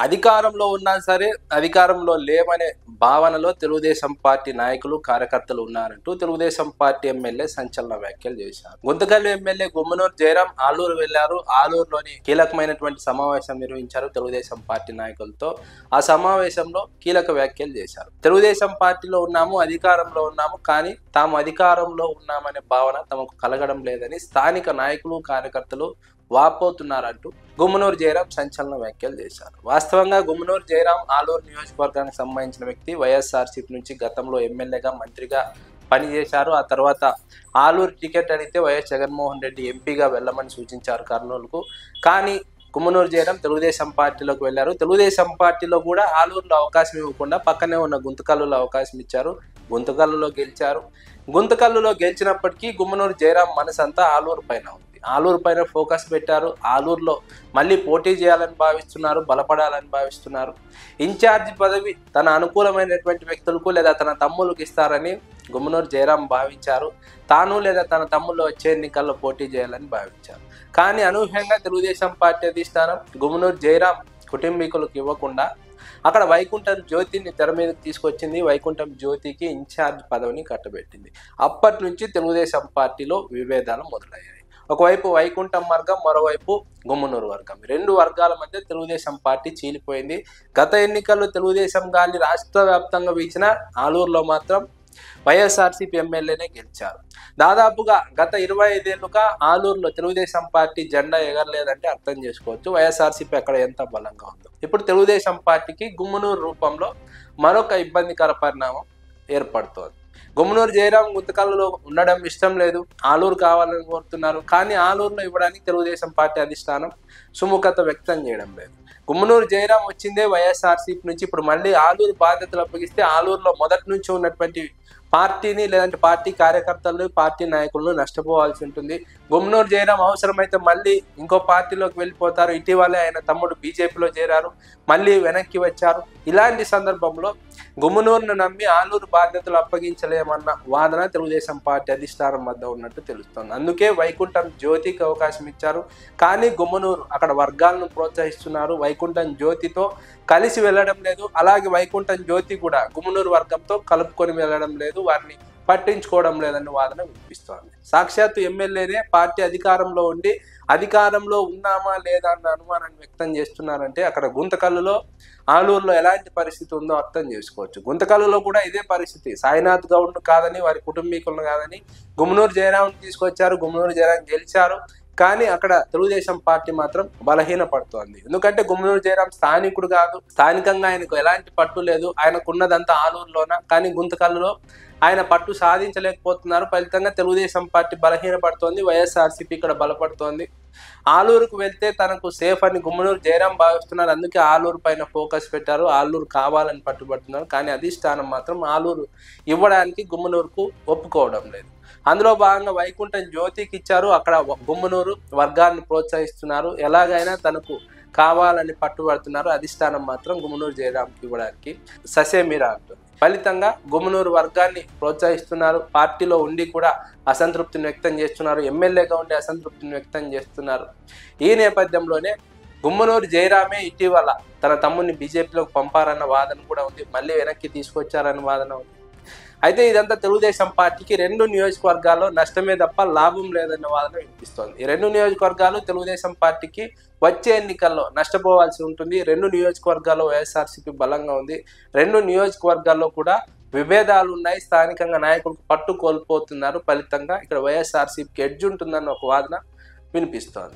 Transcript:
అధికారంలో ఉన్నా సరే అధికారంలో లేవనే భావనలో తెలుగుదేశం పార్టీ నాయకులు కార్యకర్తలు ఉన్నారంటూ తెలుగుదేశం పార్టీ ఎమ్మెల్యే సంచలన వ్యాఖ్యలు చేశారు. గుంతకల్ ఎమ్మెల్యే గుమ్మనూరు జయరాం ఆలూరు వెళ్లారు. ఆలూరులోని కీలకమైనటువంటి సమావేశం నిర్వహించారు తెలుగుదేశం పార్టీ నాయకులతో. ఆ సమావేశంలో కీలక వ్యాఖ్యలు చేశారు. తెలుగుదేశం పార్టీలో ఉన్నాము, అధికారంలో ఉన్నాము, కానీ తాము అధికారంలో ఉన్నామనే భావన తమకు కలగడం లేదని స్థానిక నాయకులు కార్యకర్తలు వాపోతున్నారంటూ గుమ్మనూరు జయరాం సంచలన వ్యాఖ్యలు చేశారు. వాస్తవంగా గుమ్మనూరు జయరాం ఆలూరు నియోజకవర్గానికి సంబంధించిన వ్యక్తి. వైఎస్ఆర్సీపీ నుంచి గతంలో ఎమ్మెల్యేగా మంత్రిగా పనిచేశారు. ఆ తర్వాత ఆలూరు టికెట్ అడిగితే వైఎస్ జగన్మోహన్ రెడ్డి ఎంపీగా వెళ్ళమని సూచించారు కర్నూలుకు. కానీ గుమ్మనూరు జయరాం తెలుగుదేశం పార్టీలోకి వెళ్లారు. తెలుగుదేశం పార్టీలో కూడా ఆలూరులో అవకాశం ఇవ్వకుండా పక్కనే ఉన్న గుంతకల్లులో అవకాశం ఇచ్చారు. గుంతకల్లులో గెలిచారు. గుంతకల్లులో గెలిచినప్పటికీ గుమ్మనూరు జయరాం మనసంతా ఆలూరు పైన ఉంది. ఆలూరు పైన ఫోకస్ పెట్టారు. ఆలూరులో మళ్ళీ పోటీ చేయాలని భావిస్తున్నారు, బలపడాలని భావిస్తున్నారు. ఇన్ఛార్జి పదవి తన అనుకూలమైనటువంటి వ్యక్తులకు లేదా తన తమ్ములకు ఇస్తారని గుమ్మనూరు జయరాం భావించారు. తాను లేదా తన తమ్ముళ్ళు వచ్చే ఎన్నికల్లో పోటీ చేయాలని భావించారు. కానీ అనూహ్యంగా తెలుగుదేశం పార్టీ అధిష్టానం గుమ్మనూరు జయరాం కుటుంబీకులకు ఇవ్వకుండా అక్కడ వైకుంఠం జ్యోతిని తెర మీదకి తీసుకొచ్చింది. వైకుంఠం జ్యోతికి ఇన్ఛార్జ్ పదవిని కట్టబెట్టింది. అప్పటి నుంచి తెలుగుదేశం పార్టీలో విభేదాలు మొదలయ్యాయి. ఒకవైపు వైకుంఠం వర్గం, మరోవైపు గుమ్మనూరు వర్గం. రెండు వర్గాల మధ్య తెలుగుదేశం పార్టీ చీలిపోయింది. గత ఎన్నికల్లో తెలుగుదేశం గాలి రాష్ట్ర వ్యాప్తంగా వీచిన ఆలూరులో మాత్రం వైఎస్ఆర్సీపీ ఎమ్మెల్యేనే గెలిచారు. దాదాపుగా గత 25 ఏళ్లుగా ఆలూరులో తెలుగుదేశం పార్టీ జెండా ఎగరలేదంటే అర్థం చేసుకోవచ్చు వైఎస్ఆర్సీపీ అక్కడ ఎంత బలంగా ఉందో. ఇప్పుడు తెలుగుదేశం పార్టీకి గుమ్మనూరు రూపంలో మరొక ఇబ్బందికర పరిణామం ఏర్పడుతోంది. గుమ్మనూరు జయరాం గుంతకల్లులో ఉండడం ఇష్టం లేదు, ఆలూరు కావాలని కోరుతున్నారు. కానీ ఆలూరులో ఇవ్వడానికి తెలుగుదేశం పార్టీ అధిష్టానం సుముఖత వ్యక్తం చేయడం లేదు. గుమ్మనూరు జయరాం వచ్చిందే వైఎస్ఆర్సీపీ నుంచి. ఇప్పుడు మళ్ళీ ఆలూరు బాధ్యతలు అప్పగిస్తే ఆలూరులో మొదటి నుంచి ఉన్నటువంటి పార్టీని లేదంటే పార్టీ కార్యకర్తలను, పార్టీ నాయకులను నష్టపోవాల్సి ఉంటుంది. గుమ్మనూరు జయరాం అవసరమైతే మళ్ళీ ఇంకో పార్టీలోకి వెళ్ళిపోతారు. ఇటీవలే ఆయన తమ్ముడు బీజేపీలో చేరారు, మళ్ళీ వెనక్కి వచ్చారు. ఇలాంటి సందర్భంలో గుమ్మనూరును నమ్మి ఆలూరు బాధ్యతలు అప్పగించలేమన్న వాదన తెలుగుదేశం పార్టీ అధిష్టానం వద్ద ఉన్నట్టు తెలుస్తోంది. అందుకే వైకుంఠం జ్యోతికి అవకాశం ఇచ్చారు. కానీ గుమ్మనూరు అక్కడ వర్గాలను ప్రోత్సహిస్తున్నారు. వైకుంఠం జ్యోతితో కలిసి వెళ్ళడం లేదు. అలాగే వైకుంఠం జ్యోతి కూడా గుమ్మనూరు వర్గంతో కలుపుకొని వెళ్ళడం లేదు, వారిని పట్టించుకోవడం లేదన్న వాదన వినిపిస్తోంది. సాక్షాత్తు ఎమ్మెల్యేనే పార్టీ అధికారంలో ఉండి అధికారంలో ఉన్నామా లేదా అన్న అనుమానాన్ని వ్యక్తం చేస్తున్నారంటే అక్కడ గుంతకల్లులో, ఆలూరులో ఎలాంటి పరిస్థితి ఉందో అర్థం చేసుకోవచ్చు. గుంతకల్లులో కూడా ఇదే పరిస్థితి. సాయినాథ్ గౌడ్ను కాదని, వారి కుటుంబీకులను కాదని గుమ్మనూరు జయరాంను తీసుకొచ్చారు. గుమ్మనూరు జయరాం గెలిచారు. కానీ అక్కడ తెలుగుదేశం పార్టీ మాత్రం బలహీనపడుతోంది. ఎందుకంటే గుమ్మనూరు జయరాం స్థానికుడు కాదు, స్థానికంగా ఆయనకు ఎలాంటి పట్టు లేదు. ఆయనకున్నదంతా ఆలూరులోన. కానీ గుంతకల్లులో ఆయన పట్టు సాధించలేకపోతున్నారు. ఫలితంగా తెలుగుదేశం పార్టీ బలహీనపడుతోంది. వైఎస్ఆర్సీపీ ఇక్కడ బలపడుతోంది. ఆలూరుకు వెళ్తే తనకు సేఫ్ అని గుమ్మనూరు జయరాం భావిస్తున్నారు. అందుకే ఆలూరు పైన ఫోకస్ పెట్టారు. ఆలూరు కావాలని పట్టుబడుతున్నారు. కానీ అధిష్టానం మాత్రం ఆలూరు ఇవ్వడానికి గుమ్మనూరుకు ఒప్పుకోవడం లేదు. అందులో భాగంగా వైకుంఠం జ్యోతికి ఇచ్చారు. అక్కడ గుమ్మనూరు వర్గాన్ని ప్రోత్సహిస్తున్నారు. ఎలాగైనా తనకు కావాలని పట్టుబడుతున్నారు. అధిష్టానం మాత్రం గుమ్మనూరు జయరాంకి ఇవ్వడానికి ససేమిరా అంటుంది. ఫలితంగా గుమ్మనూరు వర్గాన్ని ప్రోత్సహిస్తున్నారు. పార్టీలో ఉండి కూడా అసంతృప్తిని వ్యక్తం చేస్తున్నారు. ఎమ్మెల్యేగా ఉండి అసంతృప్తిని వ్యక్తం చేస్తున్నారు. ఈ నేపథ్యంలోనే గుమ్మనూరు జయరామే ఇటీవల తన తమ్ముడిని బీజేపీలోకి పంపారన్న వాదన కూడా ఉంది. మళ్ళీ వెనక్కి తీసుకొచ్చారన్న వాదన ఉంది. అయితే ఇదంతా తెలుగుదేశం పార్టీకి 2 నియోజకవర్గాల్లో నష్టమే తప్ప లాభం లేదన్న వాదన వినిపిస్తోంది. ఈ 2 నియోజకవర్గాలు తెలుగుదేశం పార్టీకి వచ్చే ఎన్నికల్లో నష్టపోవాల్సి ఉంటుంది. 2 నియోజకవర్గాల్లో వైఎస్ఆర్సీపీ బలంగా ఉంది. 2 నియోజకవర్గాల్లో కూడా విభేదాలు ఉన్నాయి. స్థానికంగా నాయకులకు పట్టు కోల్పోతున్నారు. ఫలితంగా ఇక్కడ వైఎస్ఆర్సీపీకి ఎడ్జ్ ఉంటుందన్న ఒక వాదన వినిపిస్తోంది.